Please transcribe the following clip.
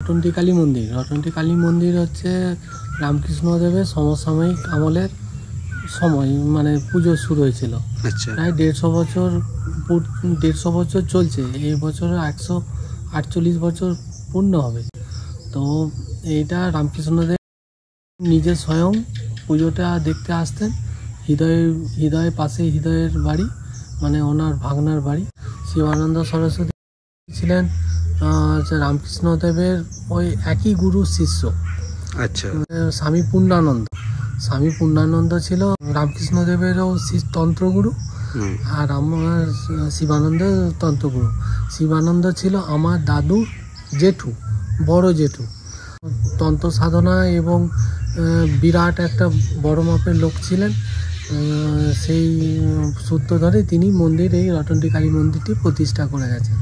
রটন্তি কালী মন্দির। রটন্তি কালী মন্দির হচ্ছে রামকৃষ্ণদেবের সমসাময়িক আমলের সময়, মানে পুজো শুরু হয়েছিল। আচ্ছা। প্রায় 150 বছর চলছে। এই বছর 148 বছর পূর্ণ হবে। তো এইটা রামকৃষ্ণদেব নিজে স্বয়ং পুজোটা দেখতে আসতেন। হৃদয়ের পাশে হৃদয়ের বাড়ি, মানে ওনার ভাগনার বাড়ি। শিবানন্দ সরস্বতী ছিলেন রামকৃষ্ণদেবের ওই একই গুরু শিষ্য। আচ্ছা। স্বামী পূর্ণানন্দ ছিল রামকৃষ্ণদেবেরও তন্ত্রগুরু, আর আমার শিবানন্দ তন্ত্রগুরু। শিবানন্দ ছিল আমার দাদুর জেঠু, বড় জেঠু। তন্ত্র সাধনা এবং বিরাট একটা বড় মাপের লোক ছিলেন। সেই সূত্র ধরে তিনি এই রটন্তি কালী মন্দিরটি প্রতিষ্ঠা করে গেছেন।